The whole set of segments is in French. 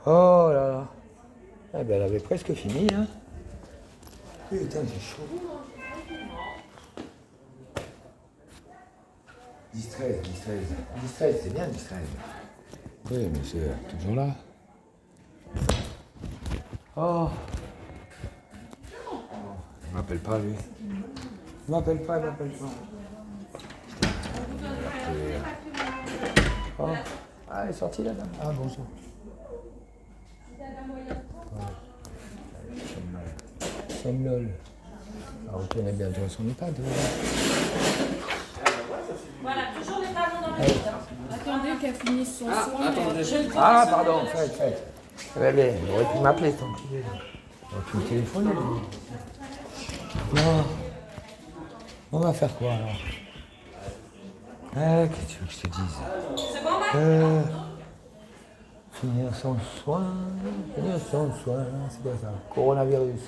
Oh là là. Eh ben, elle avait presque fini, hein. Putain, c'est chaud. 10-13, 10-13, c'est bien 10-13. Oui, mais c'est toujours là. Oh. Il m'appelle pas, lui. Il m'appelle pas. Oh. Ah, elle est sortie, la dame. Ah, bonjour. Somnol. Alors, vous tenez bientôt son EHPAD. Voilà, toujours les talons dans le dos. Attendez qu'elle finisse son soin. Ah, pardon, faites. Allez, il aurait pu m'appeler, ton enculé. Il aurait pu me téléphoner, lui. Non. On va faire quoi, alors? Qu'est-ce que tu veux que je te dise? C'est bon, Max? Finir son soin, c'est quoi ça? Coronavirus.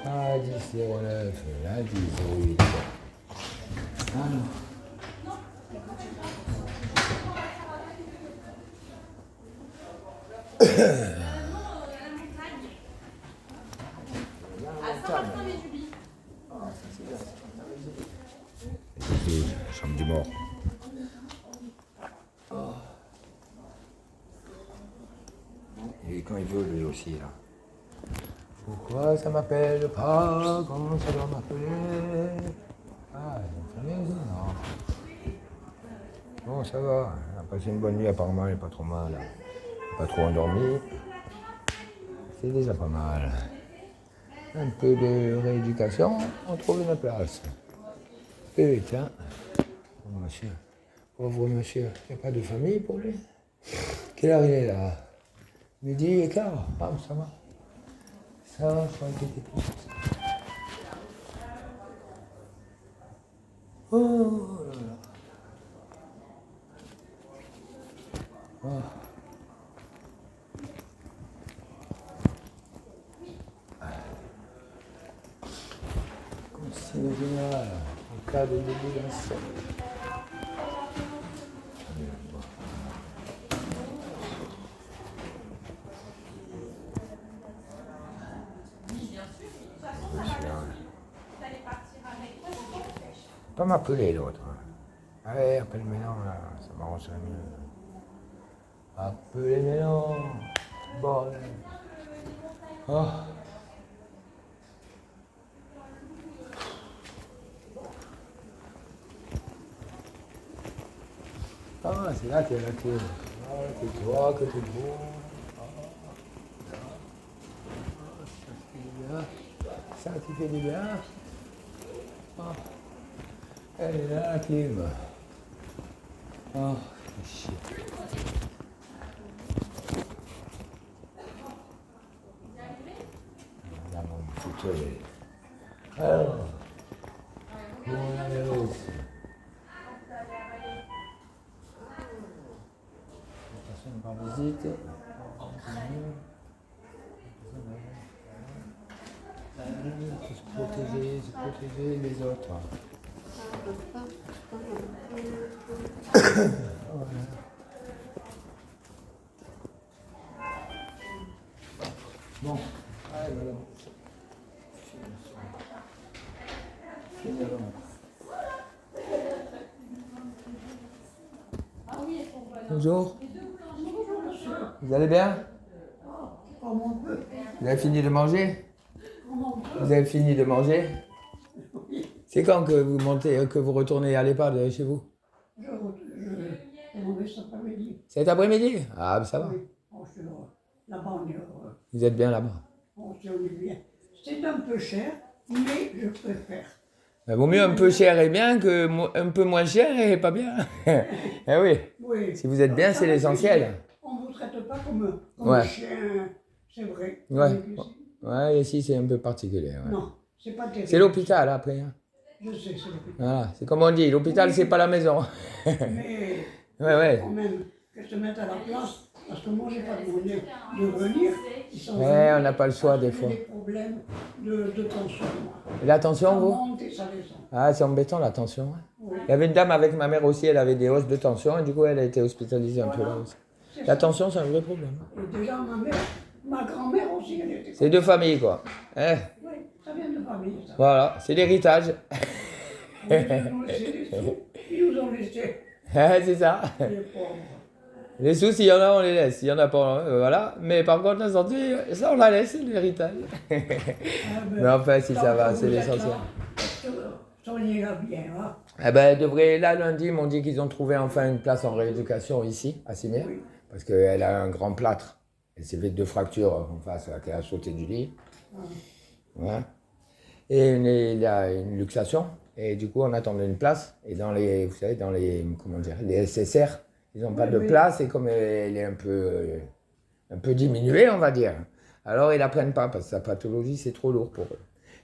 Ah, 10-09, là, 10-08. Ah non. Chambre du mort. Et quand il veut, lui aussi, là. Pourquoi ça m'appelle pas quand ça doit m'appeler? Ah, ils ont fermé aussi, non. Bon, ça va. On a passé une bonne nuit, apparemment, elle n'est pas trop mal. Pas trop endormie. C'est déjà pas mal. Un peu de rééducation, on trouve une place. Putain. Oh, monsieur. Pauvre monsieur. Il n'y a pas de famille pour lui? Quelle heure il est là? Midi et quart. Ah, ça va. Ça va, ça va être plus. Oh là là. Oh. Consigne générale en cas de délégation. Pas m'appeler l'autre. Allez, appelle maintenant, là, ça m'arrangerait mieux. Appelez maintenant, bordel. Oh. Ah, c'est là qu'il y a la clé. Ah, c'est toi que tu es beau. Ça qui fait du bien. Oh. Elle est là, la clim. Oh, c'est chier. Là, mon fauteuil. Alors, coronavirus. Personne par visite. Se protéger les autres. Bon, allez, voilà. Bonjour. Vous allez bien? Vous avez fini de manger? Vous avez fini de manger? C'est quand que vous montez, que vous retournez à l'EHPAD chez vous? Je vais cet après-midi. Cet après-midi? Ah, ben ça va. Oui, là-bas on est heureux. Vous êtes bien là-bas? On est bien. C'est un peu cher, mais je préfère. Ben, vaut mieux un peu cher et bien que un peu moins cher et pas bien. Eh oui. Oui. Si vous êtes bien, c'est l'essentiel. On ne vous traite pas comme Ouais. un chien, c'est vrai. Ouais. Ouais, ici c'est un peu particulier. Ouais. Non, c'est pas terrible. C'est l'hôpital après. Hein. Je sais, c'est l'hôpital. Voilà, c'est comme on dit, l'hôpital c'est pas la maison. Mais Ouais. quand même, que je te mette à la place, parce que moi j'ai pas demandé de venir. Ils sont Ouais, on n'a pas le choix des fois. J'ai des problèmes de tension. Et la tension, Ça vous? monte et ça descend. Ah, c'est embêtant la tension. Hein. Oui. Il y avait une dame avec ma mère aussi, elle avait des hausses de tension et du coup elle a été hospitalisée un peu là aussi. La tension, c'est un vrai problème. Et déjà, ma grand-mère aussi, elle était. C'est de famille, quoi. Hein? Oui, ça vient de famille, ça. Voilà, c'est l'héritage. Ils nous ont laissé des sous, ils nous ont laissé C'est ça. les pauvres. Les sous, s'il y en a, on les laisse. S'il y en a pas, voilà. Mais par contre, la santé, ça, on la laisse, c'est l'héritage. Ah ben, Mais enfin, si tant ça va, que c'est vous êtes l'essentiel. là, soyez là bien, hein. Eh ben, là, lundi, ils m'ont dit qu'ils ont trouvé enfin une place en rééducation ici, à Simière. Oui. Parce qu'elle a un grand plâtre. Elle s'est fait 2 fractures en face, elle a sauté du lit. Ouais. Et il y a une luxation. Et du coup, on attendait une place. Et dans les, vous savez, dans les, comment dire, les SSR, ils n'ont pas de place. Et comme elle est un peu diminuée, on va dire. Alors, ils la prennent pas parce que sa pathologie, c'est trop lourd pour eux.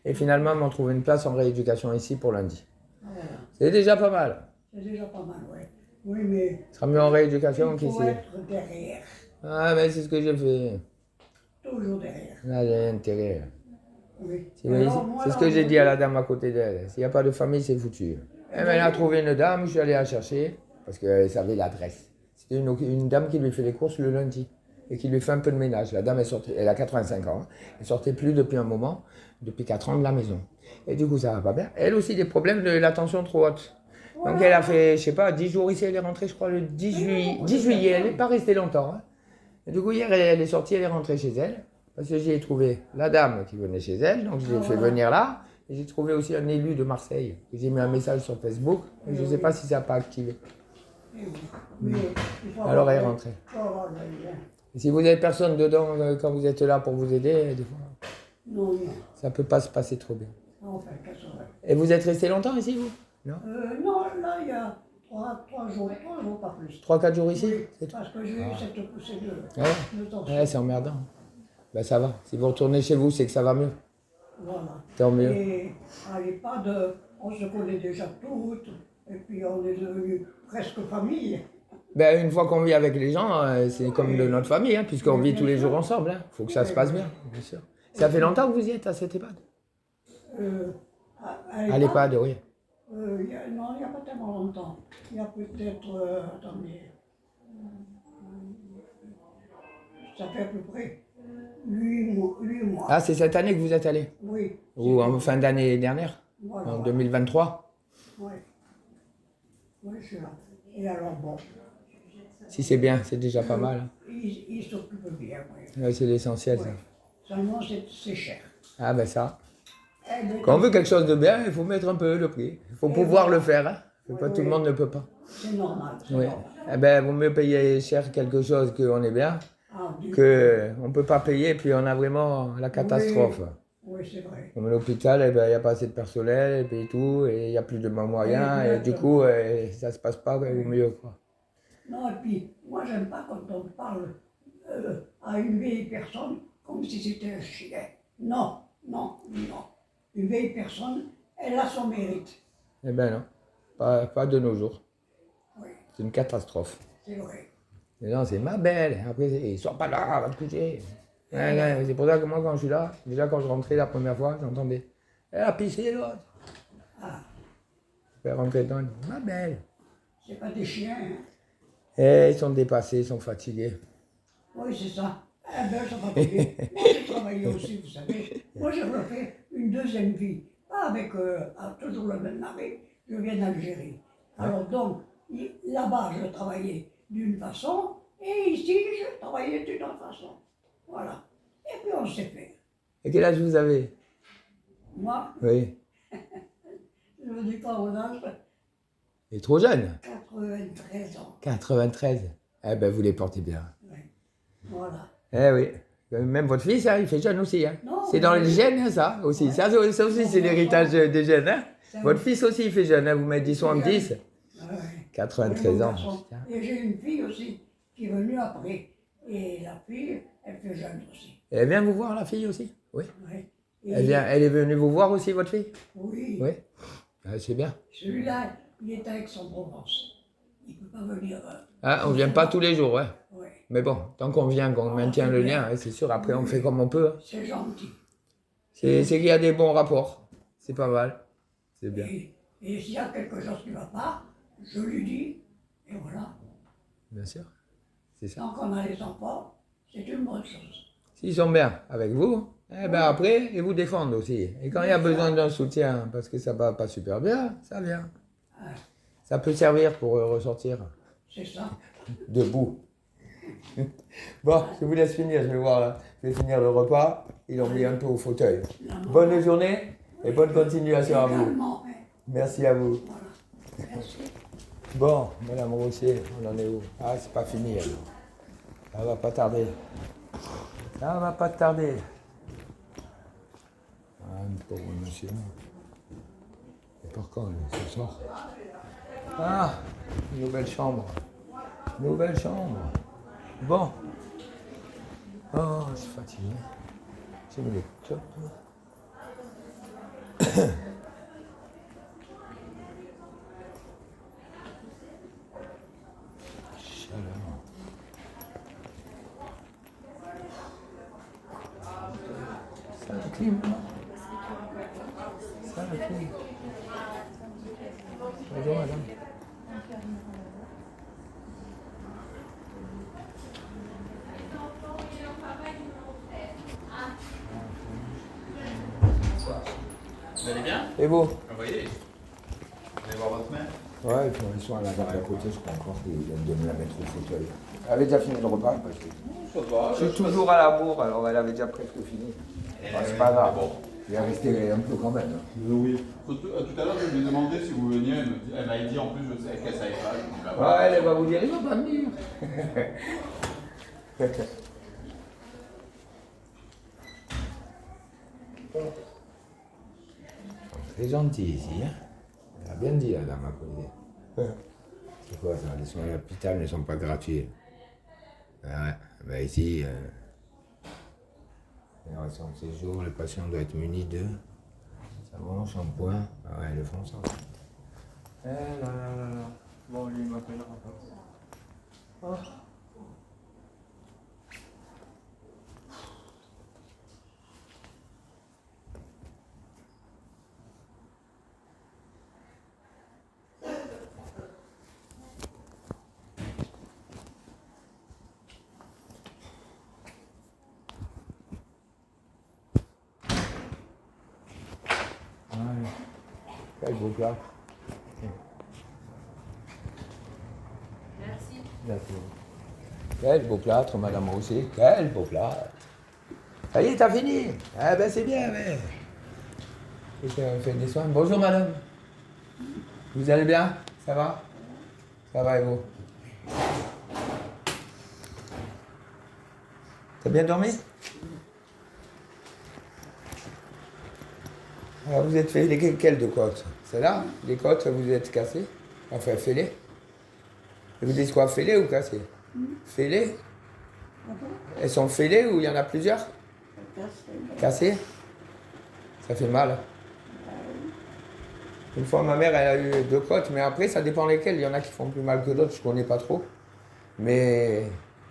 Et finalement, ils m'ont trouvé une place en rééducation ici pour lundi. Voilà. C'est déjà pas mal. C'est déjà pas mal, oui. Oui, mais Ce sera mieux en rééducation il faut qu'ici. être derrière. Ah, mais c'est ce que j'ai fait. Toujours derrière. Là, j'ai intérêt. Oui. C'est c'est ce que j'ai dit à la dame à côté d'elle. S'il n'y a pas de famille, c'est foutu. Elle a trouvé une dame, je suis allé la chercher parce qu'elle savait l'adresse. C'était une dame qui lui fait les courses le lundi et qui lui fait un peu de ménage. La dame est sortie, elle a 85 ans. Elle sortait plus depuis un moment, depuis 4 ans de la maison. Et du coup, ça va pas bien. Elle aussi des problèmes de la tension trop haute. Donc elle a fait, je sais pas, 10 jours ici, elle est rentrée, je crois, le 10 juillet. Elle n'est pas restée longtemps. Hein. Et du coup, hier, elle est sortie, elle est rentrée chez elle. Parce que j'ai trouvé la dame qui venait chez elle, donc je l'ai fait venir là. Et j'ai trouvé aussi un élu de Marseille. J'ai mis un message sur Facebook, mais je ne sais pas si ça n'a pas activé. Alors elle est rentrée. Et si vous n'avez personne dedans quand vous êtes là pour vous aider, des fois, Non, non. ça ne peut pas se passer trop bien. Enfin, qu'est-ce que ça Et vous êtes resté longtemps ici, vous? Non? non, là, il y a 3 jours, pas plus. 3-4 jours ici? Oui, C'est tout? parce que j'ai eu cette poussée Ouais. de tension. Ouais, c'est emmerdant. Ben ça va. Si vous retournez chez vous, c'est que ça va mieux. Voilà. Tant mieux. Et on se connaît déjà toutes, et puis on est devenus presque famille. Ben, une fois qu'on vit avec les gens, c'est comme de notre famille, hein, puisqu'on vit tous les jours ensemble. Il faut que ça se passe bien, bien sûr. Ça fait longtemps que vous y êtes à cette EHPAD? À l'EHPAD, oui. Non, il n'y a pas tellement longtemps. Il y a peut-être, attendez, ça fait à peu près 8 mois. Ah, c'est cette année que vous êtes allé? Oui. Ou en fin d'année dernière? Voilà. En 2023? Oui. Oui, je suis là. Et alors, bon, Si c'est bien, c'est déjà pas mal. Hein. il s'occupe bien, oui. Ouais, c'est l'essentiel, ça. Seulement, c'est cher. Ah, ben ça. Eh ben, Quand on veut quelque chose de bien, il faut mettre un peu le prix. Il faut pouvoir le faire. Hein. Pas tout le monde ne peut pas. c'est normal. C'est Oui. normal. Eh ben, vaut mieux payer cher quelque chose qu'on est bien, Ah, qu'on ne peut pas payer et puis on a vraiment la catastrophe. Oui, c'est vrai. Comme à l'hôpital, eh ben, il n'y a pas assez de personnel et puis tout, et il n'y a plus de moyens, et du coup, ça ne se passe pas au mieux. Quoi. Non, et puis, moi, j'aime pas quand on parle à une vieille personne comme si c'était un chien. Non, non, non. Une vieille personne, elle a son mérite. Eh ben non, pas de nos jours. Oui, C'est une catastrophe. c'est vrai. Et non, c'est ma belle. Après, ils ne sont pas là, va te coucher. Ouais, c'est pour ça que moi, quand je suis là, déjà quand je rentrais la première fois, j'entendais « Elle a pissé l'autre !» Je vais rentrer dedans, ma belle. C'est pas des chiens. Hein. Et ils sont dépassés, ils sont fatigués. Oui, c'est ça. Eh bien, ça va payer. Moi, j'ai travaillé aussi, vous savez. Moi, j'ai refait une deuxième vie. Pas avec toujours le même mari. Je viens d'Algérie. Alors, donc, là-bas, je travaillais d'une façon, et ici, je travaillais d'une autre façon. Voilà. Et puis, on s'est fait. Et quel âge vous avez? Moi, Oui. je ne dis pas mon âge, Il est trop jeune. 93 ans. 93. Eh ben, vous les portez bien. Oui. Voilà. Eh oui. Même votre fils, hein, il fait jeune aussi. Hein. Non, C'est dans les gènes, hein, ça aussi. Ouais. Ça aussi, c'est l'héritage des gènes. Hein. Votre fils aussi, il fait jeune. Hein. Vous m'avez dit 70. Ouais. 93 ans. Et j'ai une fille aussi qui est venue après. Et la fille, elle fait jeune aussi. Elle vient vous voir, la fille aussi? Oui. Oui. Elle est venue vous voir aussi, votre fille? Oui. Oui. Ah, c'est bien. Celui-là, il est à Aix-en-Provence. Il ne peut pas venir. Ah, on ne vient pas tous les jours, ouais. Oui. Mais bon, tant qu'on vient, qu'on maintient le lien, hein, c'est sûr, après on fait comme on peut. Hein. C'est gentil. C'est qu'il y a des bons rapports. C'est pas mal. C'est bien. Et s'il y a quelque chose qui ne va pas, je lui dis, et voilà. Bien sûr. C'est ça. Tant qu'on a les enfants, c'est une bonne chose. S'ils sont bien avec vous, eh ben après, ils vous défendent aussi. Et quand il y a besoin d'un soutien, parce que ça va pas super bien, ça vient. Ouais, Ça peut servir pour ressortir c'est ça. debout. Bon, je vous laisse finir, je vais voir là. Je vais finir le repas. Ils l'ont mis un peu au fauteuil. Bonne journée et bonne continuation à vous. Également, hein. Merci à vous. Voilà. Merci. Bon, Madame Rossier, on en est où? Ah, c'est pas fini alors. Ça va pas tarder. Ça va pas tarder. Ah, pauvre monsieur. Et par quand, lui, ce soir? Ah, nouvelle chambre. Nouvelle chambre. Bon. Oh, je suis fatigué. J'ai mis les clopes. Chaleur. Ça la clim. Ça la clim. Bonjour madame. Vous allez bien? Et vous? Envoyez. Vous allez voir votre mère? Ouais, puis ils sont à la table à côté, je crois encore qu'ils viennent de me la mettre au fauteuil. Elle avait déjà fini le repas parce que Ça va. je suis toujours à la bourre, alors elle avait déjà presque fini. Bah, c'est pas grave. Bon. Il est resté un peu quand même. Oui. Tout à l'heure, je lui ai demandé si vous veniez. Elle m'a dit en plus, je sais qu'elle savait pas. donc là, Ouais, elle va vous dire, il va pas venir. C'est gentil ici, hein. Elle a bien dit, la dame à côté. C'est quoi ça? Les soins à l'hôpital ne sont pas gratuits. Ouais, ben ici, en son séjour, le patient doit être muni de savon, shampoing. Ah ouais, ils le font ça. Eh là là là là. Bon, lui, il m'appellera pas. Oh. Ouais. Quel beau plat. Merci. Merci. Quel beau plâtre, madame Rossier. Quel beau plâtre. Ça y est, t'as fini. Ah ben c'est bien, mais. Et on fait des soins. Bonjour madame. Vous allez bien? Ça va? Ça va et vous? T'as bien dormi? Alors vous êtes fait lesquelles de côtes? Celle-là? Les côtes, vous êtes cassées? Enfin, fêlées? Vous dites quoi, fêlées ou cassées? Fêlées? Elles sont fêlées ou il y en a plusieurs? Cassées? Ça fait mal. Une fois, ma mère, elle a eu 2 côtes, mais après, ça dépend lesquelles. Il y en a qui font plus mal que d'autres, je connais pas trop. Mais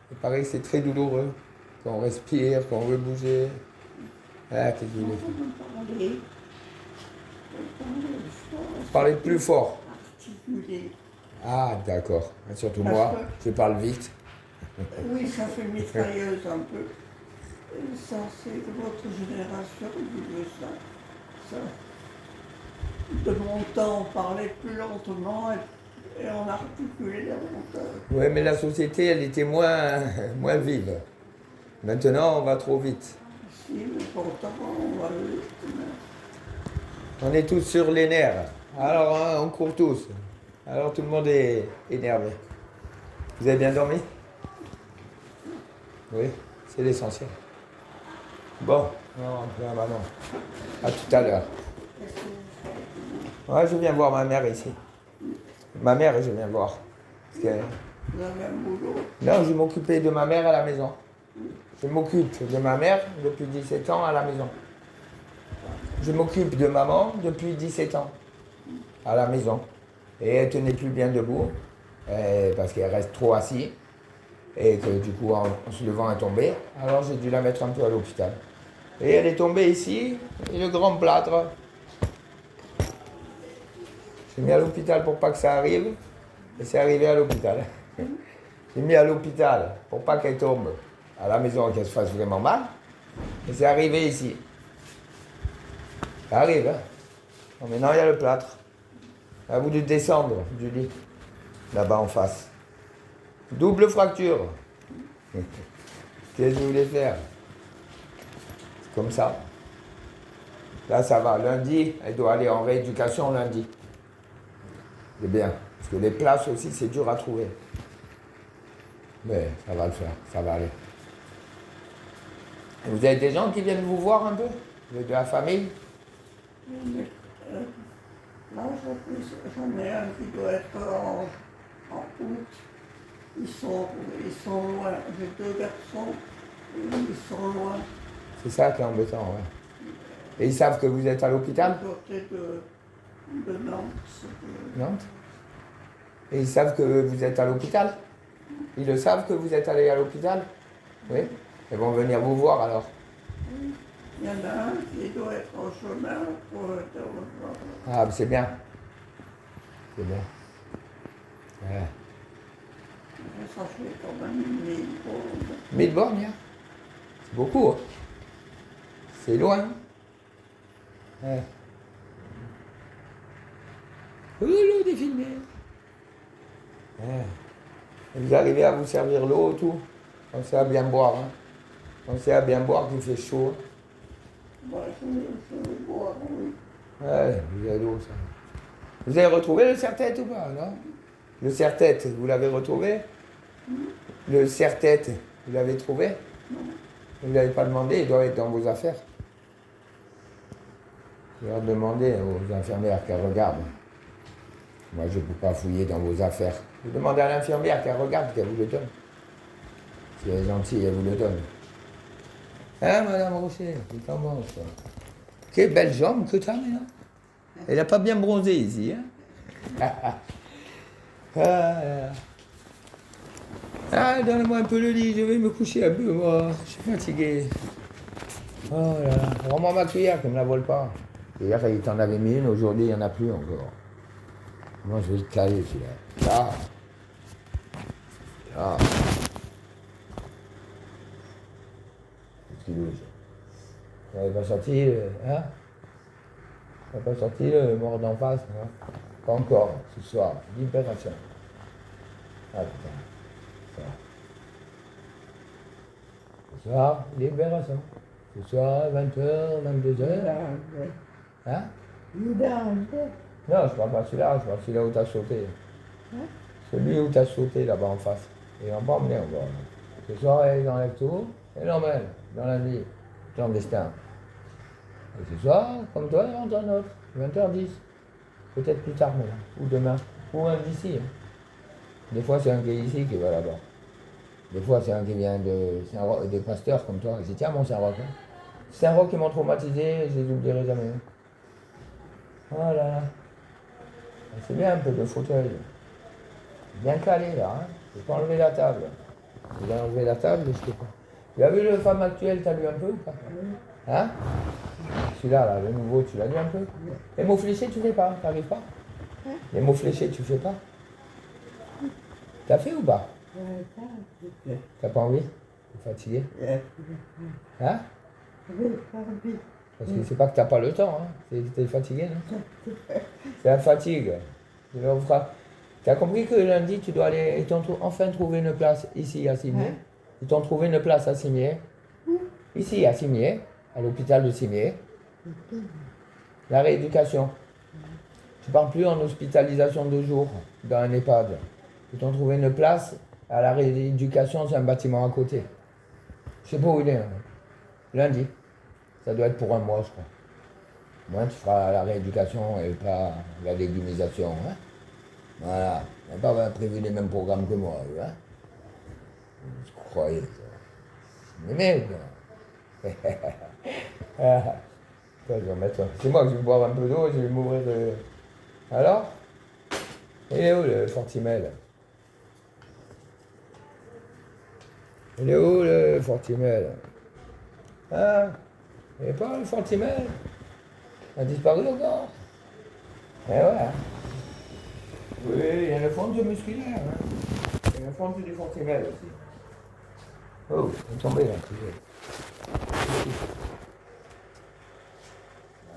il paraît que c'est très douloureux. Quand on respire, quand on veut bouger. Ah, qu'est-ce que vous voulez faire? Parlez plus fort. Articulé. Ah, d'accord. Surtout Parce moi, que- je parle vite. Oui, ça fait mitrailleuse un peu. Et ça, c'est de votre génération qui veut ça. Ça. De mon temps, on parlait plus lentement et on articulait davantage. Oui, mais la société, elle était moins vive. Maintenant, on va trop vite. Si, mais pourtant, on va vite. On est tous sur les nerfs. Alors, hein, on court tous. Alors, tout le monde est énervé. Vous avez bien dormi? Oui, c'est l'essentiel. Bon, on va rentrer à maman. À tout à l'heure. Ouais, je viens voir ma mère ici. Ma mère, je viens voir. Parce que- Vous avez un boulot. Non, je m'occupais de ma mère à la maison. Je m'occupe de ma mère depuis 17 ans à la maison. Je m'occupe de maman depuis 17 ans à la maison. Et elle tenait plus bien debout parce qu'elle reste trop assise et que du coup en se levant elle est tombée. Alors j'ai dû la mettre un peu à l'hôpital. Et elle est tombée ici et le grand plâtre. J'ai mis à l'hôpital pour pas que ça arrive et c'est arrivé à l'hôpital. J'ai mis à l'hôpital pour pas qu'elle tombe à la maison et qu'elle se fasse vraiment mal. Et c'est arrivé ici. Ça arrive, hein. Bon, maintenant, il y a le plâtre. À vous de descendre du lit. Là-bas en face. Double fracture. Qu'est-ce que vous voulez faire? C'est comme ça. Là, ça va. Lundi, elle doit aller en rééducation lundi. C'est bien. Parce que les places aussi, c'est dur à trouver. Mais ça va le faire. Ça va aller. Et vous avez des gens qui viennent vous voir un peu? De la famille? Là, j'en ai un qui doit être en août. Ils sont loin. J'ai 2 garçons, ils sont loin. C'est ça qui est embêtant, ouais. Et ils savent que vous êtes à l'hôpital? Du côté de Nantes. Nantes? Et ils savent que vous êtes à l'hôpital? Ils le savent que vous êtes allé à l'hôpital? Oui? Ils vont venir vous voir alors? Il y en a un qui doit être au chemin pour te revoir. Ah, c'est bien. C'est bien. Ouais. Ça fait quand même 1000 bornes. 1000 bornes, hein? C'est beaucoup, hein? C'est loin. Ouais. L'eau défilée. Ouais. Et vous arrivez à vous servir l'eau, tout? Pensez à bien boire, hein? Pensez à bien boire qu'il fait chaud. Je vais boire, oui. Ouais, vous avez l'eau, ça. Vous avez retrouvé le serre-tête ou pas, non? Le serre-tête, vous l'avez retrouvé? Le serre-tête, vous l'avez trouvé? Vous ne l'avez pas demandé, il doit être dans vos affaires. Je vais leur demander aux infirmières qu'elles regardent. Moi, je ne peux pas fouiller dans vos affaires. Vous demandez à l'infirmière qu'elle regarde, qu'elle vous le donne. Si elle est gentille, elle vous le donne. Hein, Madame Rocher, c'est comment ça? Quelle belle jambe que tu as maintenant. Elle n'a pas bien bronzé ici, hein? Ah, donne-moi un peu le lit, je vais me coucher un peu, moi. Je suis fatigué. Oh là là. Rends-moi ma cuillère, qu'elle ne me la vole pas. Hier, il t'en avait mis une, aujourd'hui, il n'y en a plus encore. Moi, je vais le caler, celui-là. Là. Là. Qu'est-ce qu'il bouge? Il n'avait pas sorti, hein? Il n'a pas sorti le mort d'en face, non? Pas encore, ce soir. Libération. Ah putain. Ça. Ce soir, libération. Ce soir, 20h, 22h. Hein? Non, je parle pas celui-là, je parle celui-là où t'as sauté. Celui où t'as sauté là-bas en face. Et on va emmener encore. Ce soir, elle enlève tout et l'emmène dans la vie, clandestin. Et ce soir, comme toi, il rentre un autre, 20h10. Peut-être plus tard maintenant, ou demain, ou un d'ici. Hein. Des fois, c'est un qui est ici qui va là-bas. Des fois, c'est un qui vient des pasteurs comme toi. Je dis, tiens, mon Saint-Roch. Hein. Saint-Roch qui m'ont traumatisé, je les oublierai jamais. Voilà. C'est bien un peu de fauteuil. Bien calé là. Hein. Je ne peux pas enlever la table. Tu as enlevé la table, je sais pas. Tu as vu le Femme Actuelle, t'as lu un peu ou pas? Hein? Celui-là, là, le nouveau, tu l'as lu un peu? Les mots fléchés, tu fais pas? T'arrives pas? Les mots fléchés, tu fais pas? T'as fait ou pas? T'as pas envie? T'es fatigué? Hein? Parce que c'est pas que t'as pas le temps, hein. T'es fatigué, non? C'est la fatigue. T'as compris que lundi, tu dois aller. Ils t'ont enfin trouvé une place ici à Cimier. Ils t'ont trouvé une place à Cimier. Ici à Cimier, à l'hôpital de Cimier. La rééducation. Tu pars plus en hospitalisation de jour dans un EHPAD. Ils t'ont trouvé une place à la rééducation, c'est un bâtiment à côté. Je sais pas où il est. Hein. Lundi. Ça doit être pour un mois, je crois. Moi, tu feras la rééducation et pas la légumisation. Hein. Voilà. Tu n'as pas prévu les mêmes programmes que moi. Hein. Je croyais ça. Mais quoi. Je vais remettre. C'est moi que je vais boire un peu d'eau et je vais m'ouvrir de. Alors? Il est où le Fortimel? Il est où le Fortimel? Hein? Il n'est pas le Fortimel? Il a disparu encore? Eh ouais. Oui, il y a le fond musculaire. Hein. Et le fond du Fontenelle aussi. Oh, il est tombé là.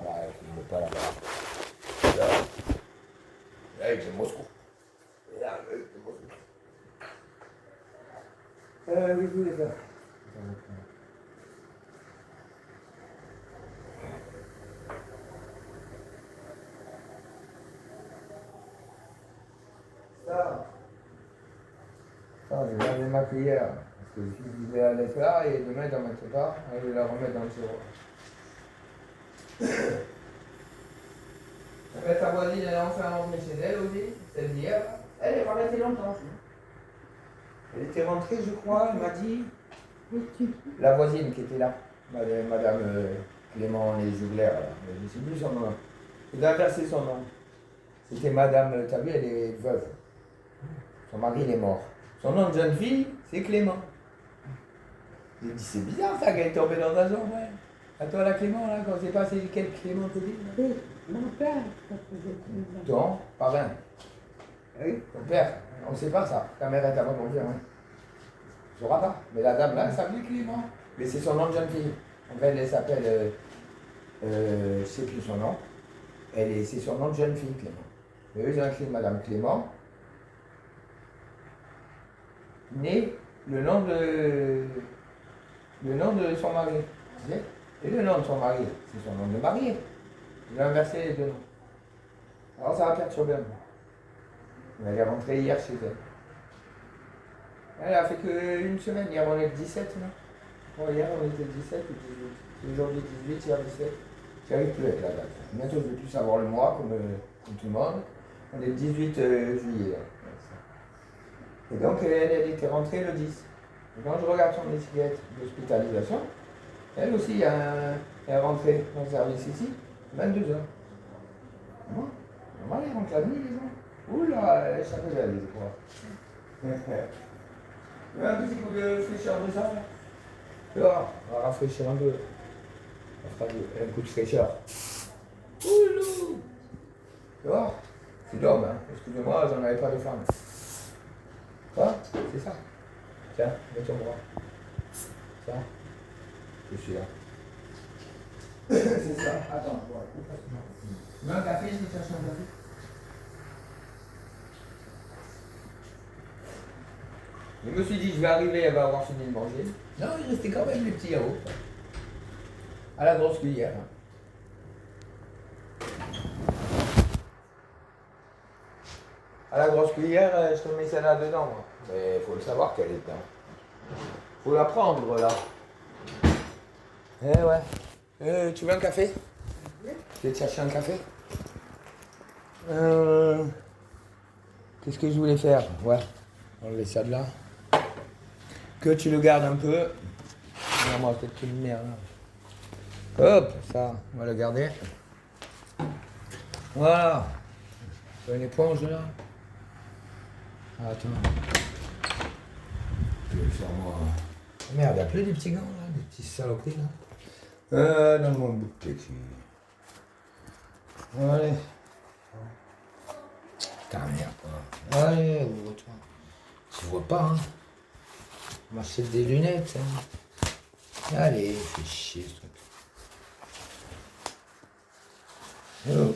Voilà, il n'est pas là-bas. Là, avec le Moscou. Là, avec le Moscou. Oui, vous les gars. Ça, je vais laver ma cuillère. Parce que je vais aller faire et demain, j'en mettrai pas. Et je vais la remettre dans le tiroir. En fait, ta voisine, elle a enfin rentré chez elle aussi, celle d'hier. Elle est pas restée longtemps. Elle était rentrée, je crois, elle m'a dit. La voisine qui était là, Madame Clément Les Jougler, je ne sais plus son nom. Il a inversé son nom. C'était Madame, t'as vu, elle est veuve. Son mari, il est mort. Son nom de jeune fille, c'est Clément. J'ai dit, c'est bizarre ça qu'elle est tombée dans un genre, ouais. À toi, la Clément, là, quand c'est passé, quel Clément te dit là? Mon père, ça faisait plus Ton parrain. Oui, ton père. On ne sait pas ça. Ta mère, elle t'a pas confié, hein. Je ne sauras pas. Mais la dame là, elle s'appelait Clément. Mais c'est son nom de jeune fille. En fait, elle s'appelle, je ne sais plus son nom. C'est son nom de jeune fille, Clément. Mais eux, ils ont écrit Madame Clément. Né le nom de son mari. Tu sais? Et le nom de son mari, c'est son nom de marié. Il a inversé les deux noms. Alors ça a perturbé un peu. Elle est rentrée hier chez elle. Elle a fait qu'une semaine. Hier on est le 17, non? Bon, hier on était le 17 ou 18. Aujourd'hui 18, hier 17. J'arrive plus avec la date. Bientôt je vais plus savoir le mois comme tout le monde. On est le 18 juillet. Là. Et donc elle était rentrée le 10. Et quand je regarde son étiquette d'hospitalisation, elle aussi elle est rentrée dans le service ici, 22 heures. Moi, normal, elle rentre la nuit, les gens. Oula, elle est chargée d'aller, je crois. Un petit coup de fraîcheur de ça, là. Tu vois, on va rafraîchir un peu. On fera un coup de fraîcheur. Oulou. Tu vois, c'est d'homme, hein. Excusez-moi, j'en avais pas de femme. Quoi? C'est ça. Tiens, mets ton bras. Ça. Je suis là. C'est ça. Attends, voilà. Tu veux un café? Je vais chercher un café. Je me suis dit, je vais arriver, elle va avoir fini de manger. Non, il restait quand même les petits yaourts. À la grosse cuillère. À la grosse cuillère, je te mets celle-là dedans, moi. Mais il faut le savoir qu'elle est dedans. Faut la prendre, là. Eh ouais. Tu veux un café? Je vais te chercher un café. Qu'est-ce que je voulais faire? Ouais. Enlever ça de là. Que tu le gardes un peu. Non, moi, peut-être une merde. Hop, ça, on va le garder. Voilà. Une éponge là. Attends. Je vais faire moi. Merde, il n'y a plus des petits gants là, des petits saloperies là. Dans mon bout de petit. Allez. Putain, merde. Allez, ouvre-toi. Tu vois pas, hein. On m'achète des lunettes, hein. Allez, fais chier ce truc. Oh.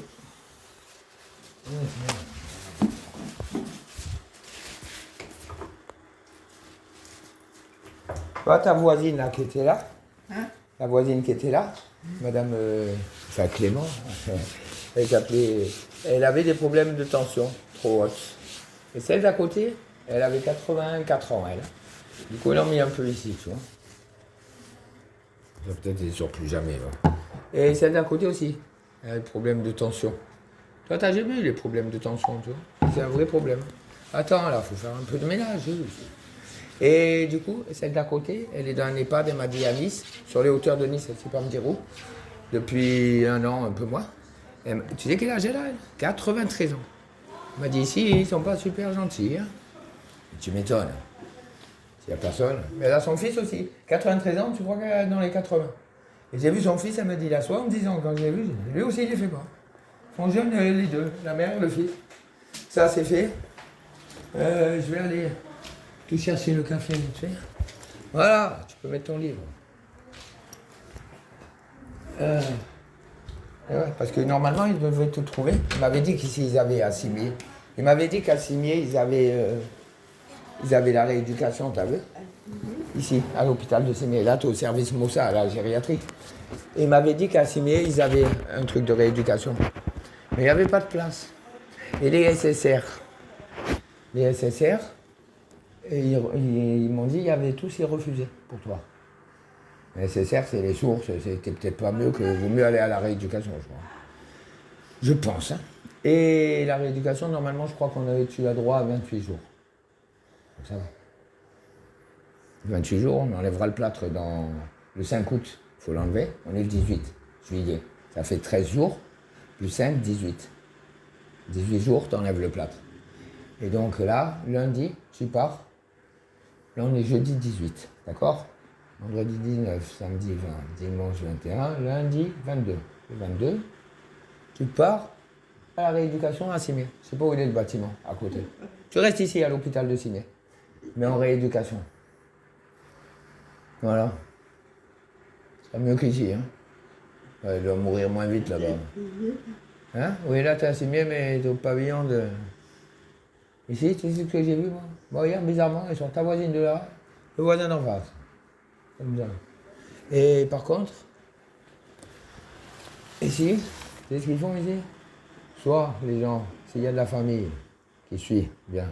Toi, ta voisine là qui était là, Hein? la voisine qui était là, Madame Clément, elle avait des problèmes de tension trop haute. Et celle d'à côté, elle avait 84 ans, elle. Du coup, elle en mis un peu ici, tu vois. Peut-être qu'elle ne sort plus jamais. Ouais. Et celle d'à côté aussi, elle a des problèmes de tension. Toi, t'as jamais eu les problèmes de tension, tu vois. C'est un vrai problème. Attends, là, il faut faire un peu de ménage. Oui. Et du coup, celle d'à côté, elle est dans un EHPAD, elle m'a dit à Nice, sur les hauteurs de Nice, elle ne sait pas me dire où, depuis un an, un peu moins. Tu sais quel âge elle a, elle? 93 ans. Elle m'a dit, ici, ils ne sont pas super gentils. Hein. Tu m'étonnes. Il n'y a personne. Mais elle a son fils aussi. 93 ans, tu crois qu'elle est dans les 80. Et j'ai vu son fils, elle m'a dit, il a 70 ans. Quand je l'ai vu, lui aussi, il ne les fait pas. Ils sont jeunes, les deux, la mère et le fils. Ça, c'est fait. Je vais aller Tu cherches le café, tu sais. Voilà, tu peux mettre ton livre. Ouais, parce que normalement, ils devaient tout trouver. Ils m'avaient dit qu'ici, ils avaient à Cimier. Ils m'avaient dit qu'à Cimier, ils avaient la rééducation, t'as vu? Ici, à l'hôpital de Cimier. Là, tu es au service Moussa, à la gériatrie. Et ils m'avaient dit qu'à Cimier, ils avaient un truc de rééducation. Mais il n'y avait pas de place. Et les SSR, et ils m'ont dit, il y avait tous, ils refusaient pour toi. Les SSR, c'est les sources, c'était peut-être pas mieux que vaut mieux aller à la rééducation, je crois. Je pense. Hein. Et la rééducation, normalement, je crois tu as droit à 28 jours. Donc ça va. 28 jours, on enlèvera le plâtre dans le 5 août. Il faut l'enlever. On est le 18 juillet. Ça fait 13 jours, plus 5, 18. 18 jours, tu enlèves le plâtre. Et donc là, lundi, tu pars. Là, on est jeudi 18, d'accord? Vendredi 19, samedi 20, dimanche 21, lundi 22. Le 22, tu pars à la rééducation à Cimier. Je sais pas où il est le bâtiment, à côté. Tu restes ici, à l'hôpital de Cimier. Mais en rééducation. Voilà. C'est mieux qu'ici, hein. Ouais, il doit mourir moins vite là-bas. Hein? Oui, là, t'es à Cimier, mais t'es au pavillon de... Ici, tu sais ce que j'ai vu, moi? Bon, regarde, bizarrement, ils sont ta voisine de là, le voisin d'en face. Comme ça. Et par contre, ici, tu sais ce qu'ils font ici? Soit les gens, s'il y a de la famille qui suit bien,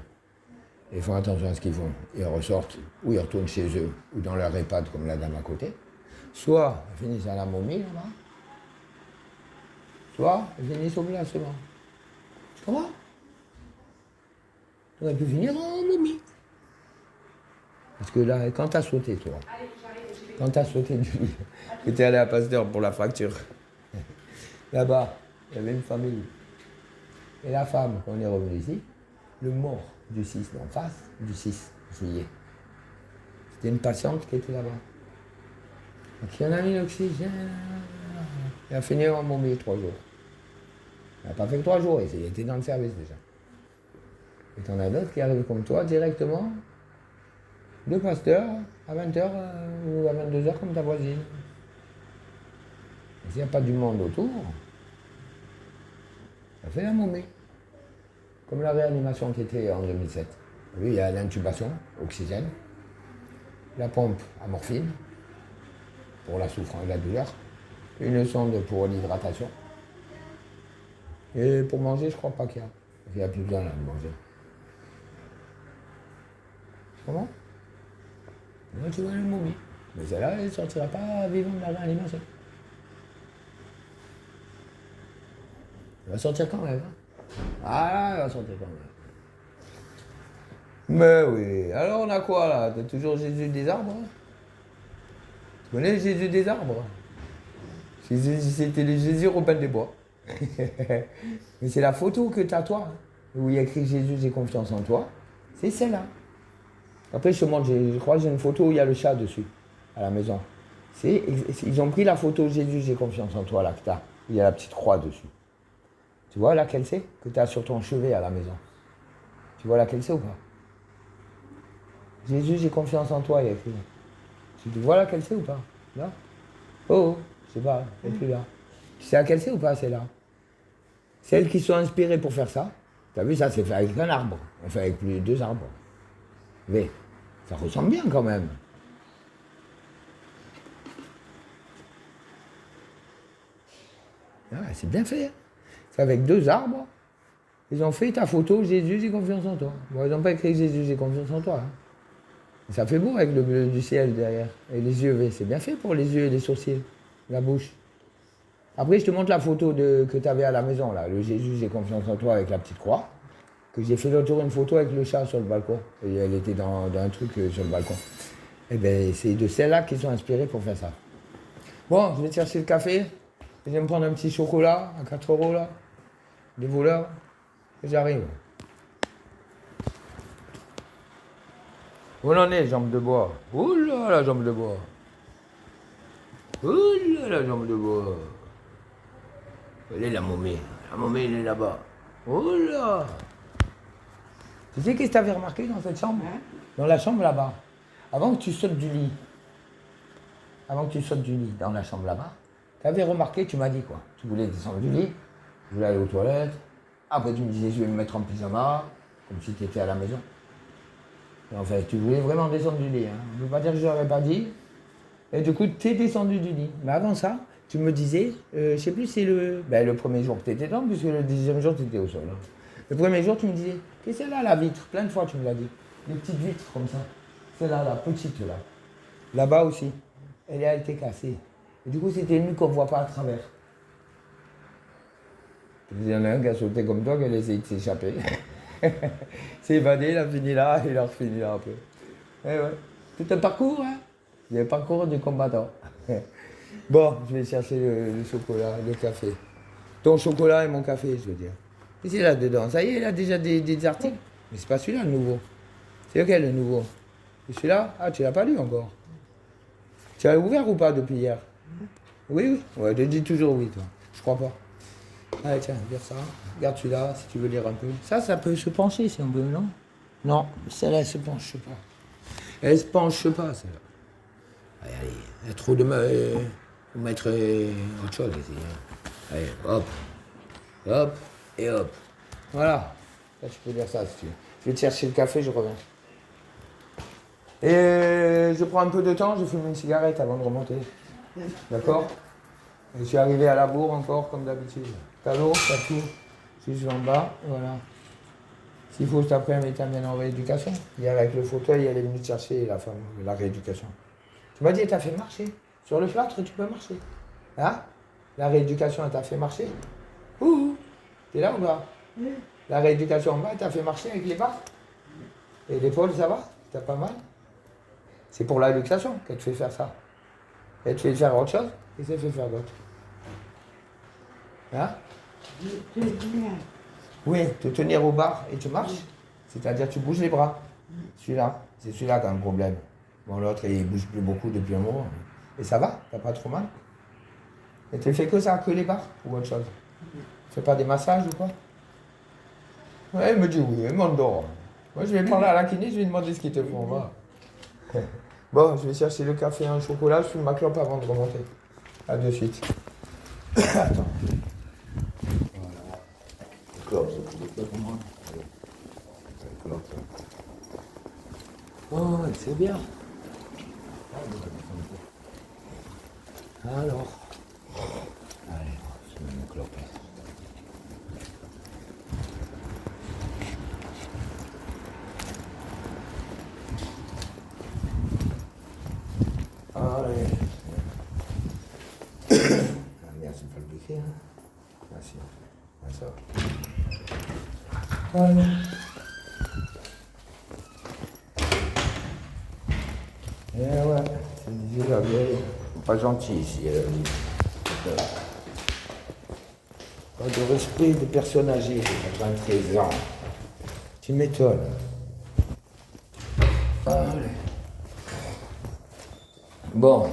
ils font attention à ce qu'ils font. Ils ressortent, ou ils retournent chez eux, ou dans leur EHPAD comme la dame à côté. Soit ils finissent à la momie là-bas, soit ils finissent au placement. Tu comprends? Tu aurais pu finir en momie. Parce que là, quand t'as sauté, toi, quand t'as sauté du lit, que t'es allé à Pasteur pour la fracture, là-bas, il y avait une famille. Et la femme, quand on est revenu ici, le mort du 6 d'en face, du 6 juillet, c'était une patiente qui était là-bas. Donc il y en a mis l'oxygène. Il a fini en momie 3 jours. Il n'a pas fait que 3 jours, il était dans le service déjà. Et t'en as d'autres qui arrivent comme toi directement de Pasteur à 20h ou à 22h comme ta voisine. Et s'il n'y a pas du monde autour, ça fait la momie. Comme la réanimation qui était en 2007. Lui, il y a l'intubation, oxygène, la pompe à morphine pour la souffrance et la douleur, une sonde pour l'hydratation. Et pour manger, je crois pas qu'il y a. Il n'y a plus besoin là, de manger. Comment? Moi, tu vois la momie. Mais celle-là, elle ne sortira pas vivante de la réanimation. Elle va sortir quand même. Hein? Ah, elle va sortir quand même. Mais oui. Alors, on a quoi là? T'as toujours Jésus des arbres? Hein? Tu connais Jésus des arbres? C'était le Jésus Robin des Bois. Mais c'est la photo que tu as toi, hein, où il y a écrit Jésus, j'ai confiance en toi. C'est celle-là. Après, je te montre, je crois que j'ai une photo où il y a le chat dessus, à la maison. Ils ont pris la photo Jésus, j'ai confiance en toi, là, que tu as. Il y a la petite croix dessus. Tu vois laquelle c'est? Que tu as sur ton chevet à la maison. Tu vois laquelle c'est ou pas? Jésus, j'ai confiance en toi, il y a écrit. Tu vois laquelle c'est ou pas? Là? Oh, je sais pas, elle n'est plus là. Tu sais laquelle c'est ou pas, celle-là? Celles qui sont inspirées pour faire ça. Tu as vu, ça, c'est fait avec un arbre. On fait avec plus de 2 arbres. Mais ça ressemble bien quand même. Ah, c'est bien fait. Hein. C'est avec 2 arbres. Ils ont fait ta photo, Jésus, j'ai confiance en toi. Bon, ils n'ont pas écrit Jésus, j'ai confiance en toi. Hein. Ça fait beau avec le bleu du ciel derrière. Et les yeux, c'est bien fait pour les yeux et les sourcils, la bouche. Après, je te montre la photo que tu avais à la maison, là. Le Jésus, j'ai confiance en toi avec la petite croix. Que j'ai fait l'autre jour une photo avec le chat sur le balcon. Et elle était dans un truc sur le balcon. Et bien, c'est de celles-là qui sont inspirées pour faire ça. Bon, je vais te chercher le café. Je vais me prendre un petit chocolat à 4 € là. Des voleurs. Et j'arrive. Où l'on est, jambe de bois? Oula, la jambe de bois. Oula, la jambe de bois. Elle est la momie. La momie, elle est là-bas. Oula. Tu sais qu'est-ce que tu avais remarqué dans cette chambre? dans la chambre là-bas, avant que tu sautes du lit, dans la chambre là-bas, tu avais remarqué, tu m'as dit quoi? Tu voulais descendre du lit, tu voulais aller aux toilettes, après tu me disais je vais me mettre en pyjama, comme si tu étais à la maison. Et en fait, tu voulais vraiment descendre du lit. Hein. Je ne veux pas dire que je l'aurais pas dit. Et du coup, tu es descendu du lit. Mais avant ça, tu me disais, je ne sais plus, c'est le premier jour que tu étais dedans, puisque le deuxième jour, tu étais au sol. Hein. Le premier jour, tu me disais, qu'est-ce que c'est là, la vitre? Plein de fois, tu me l'as dit. Des petites vitres comme ça. C'est là, la petite là. Là-bas aussi. Elle a été cassée. Et du coup, c'était une qu'on ne voit pas à travers. Il y en a un qui a sauté comme toi, qui a essayé de s'échapper. C'est évadé, il a fini là, il a fini là un peu. Eh ouais. Tout un parcours, hein. Il y a le parcours du combattant. Bon, je vais chercher le chocolat, le café. Ton chocolat et mon café, je veux dire. Et c'est là-dedans. Ça y est, il a déjà des articles. Mais c'est pas celui-là, le nouveau. C'est lequel, le nouveau? C'est celui-là? Ah, tu l'as pas lu encore. Tu l'as ouvert ou pas depuis hier? Oui, oui. Ouais, tu dis toujours oui, toi. Je crois pas. Allez, tiens, regarde ça. Regarde celui-là, si tu veux lire un peu. Ça peut se pencher, si on veut, non? Non, celle-là, elle se penche pas. Elle se penche pas, celle-là. Allez, il y a trop de... Faut mettre autre chose ici. Hein. Allez, hop. Hop, et hop. Voilà. Là, tu peux lire ça, si tu veux. Je vais te chercher le café, je reviens. Et je prends un peu de temps, je fume une cigarette avant de remonter. D'accord? Je suis arrivé à la bourre encore, comme d'habitude. T'as l'eau, t'as tout. Je suis en bas, voilà. S'il faut cet après-midi, t'amènes en rééducation. Hier, avec le fauteuil, elle est venue te chercher, la femme, la rééducation. Tu m'as dit, t'as fait marcher. Sur le plâtre, tu peux marcher. Hein? La rééducation, elle t'a fait marcher. Ouh! T'es là ou pas? Oui. La rééducation en bas, elle t'a fait marcher avec les barres. Et l'épaule, ça va? T'as pas mal? C'est pour la luxation qu'elle te fait faire ça. Elle te fait faire autre chose, et ça fait faire d'autre. Hein? Oui, te tenir au bar et tu marches. C'est-à-dire tu bouges les bras. Celui-là, c'est celui-là qui a un problème. Bon, l'autre, il bouge plus beaucoup depuis un moment. Et ça va? T'as pas trop mal? Et tu fais que ça, que les barres ou autre chose? Tu fais pas des massages ou quoi? Ouais, elle me dit oui, elle m'endort. Moi, je vais parler à la kiné, je vais lui demander ce qu'ils te font. Va. Bon, je vais chercher le café et un chocolat, je fume ma clope avant de remonter. À de suite. Attends. Voilà. Clope, c'est pour moi. Clope. Oh, c'est bien. Alors. Allez, je mets une clope. Allez. Merci pour le buffet. Hein. Merci. Ça va. Allez. Eh ouais, c'est disait la vieille. Pas gentil ici, elle a dit. Pas de respect des personnes âgées, 93 ans. Tu m'étonnes. Allez. Bon.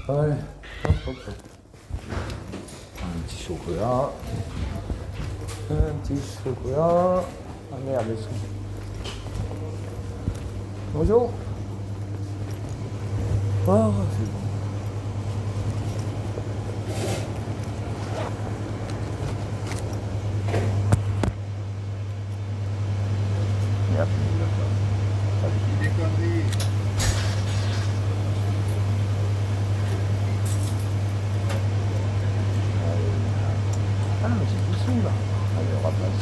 Allez. Hop, hop, hop. Un petit chocolat. Un petit chocolat. Ah merde, le son. Bonjour. Oh, c'est bon. Merde, des conneries. Ah, mais c'est tout sous là. Allez, on remplace.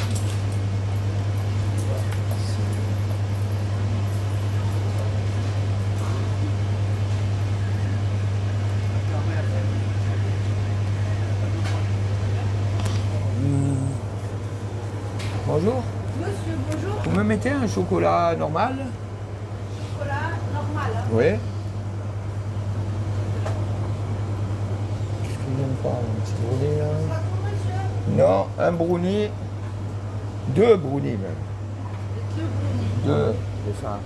Bonjour. Monsieur, bonjour. Vous me mettez un chocolat normal? Chocolat normal. Hein. Oui. Qu'est-ce qu'il vient de faire, un petit brownie là? Pas trop, monsieur. Non, un brownie. 2 brownies même. 2 brownies. 2, j'ai faim.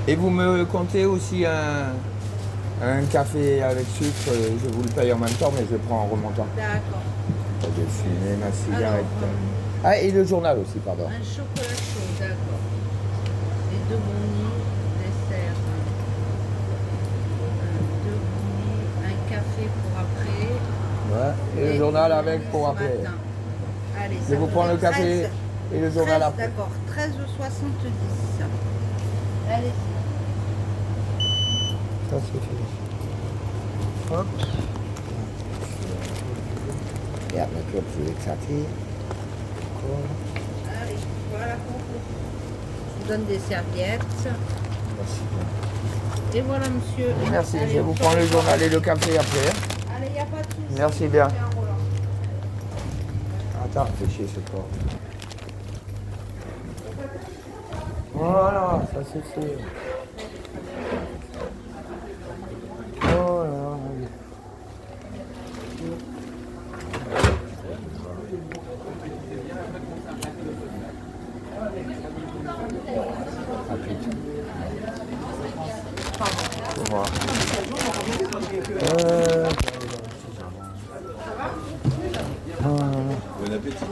Et vous me comptez aussi un café avec sucre, je vous le paye en même temps, mais je prends en remontant. D'accord. Je vais fumer ma cigarette. Alors, Ah, et le journal aussi, pardon. un chocolat chaud, d'accord. Les deux brownies, dessert. Deux brownies, un café pour après. Ouais. Et le journal avec pour ce après. matin. Allez, Je ça vous prends fait le café 13, et le journal 13, après. d'accord, 13,70. Allez. Ça c'est fait. Hop. Et après, je vais éclater. Allez, voilà pour vous. Je vous donne des serviettes. Merci. Et voilà, monsieur. Merci, Allez, je on vous se prends le revoit. journal et le café après. Allez, il n'y a pas de souci. Merci bien. C'est un Roland. Attends, fais chier ce corps. Voilà, ça c'est fait. Oh là là. Ah putain. Au revoir. Bon appétit.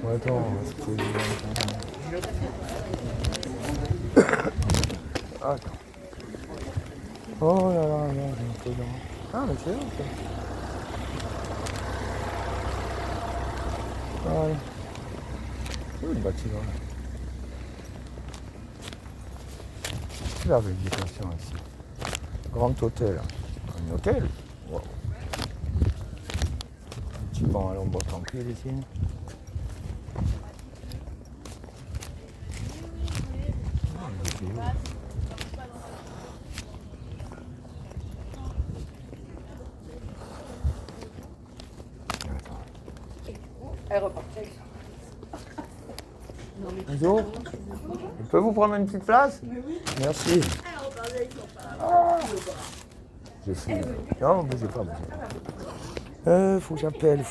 Attends, c'était... Attends. Oh là là, là, j'ai un peu d'eau. Ah, mais c'est bon, ça. Voilà. Où est le bâtiment là? C'est la végétation ici. Grand hôtel. Un hôtel? Wow. Un petit banc à l'ombre tranquille ici. Elle repartait. Bonjour. Je peux vous prendre une petite place? Merci. Ah. Je suis. Non, bougez pas, bougez pas. Faut que j'appelle.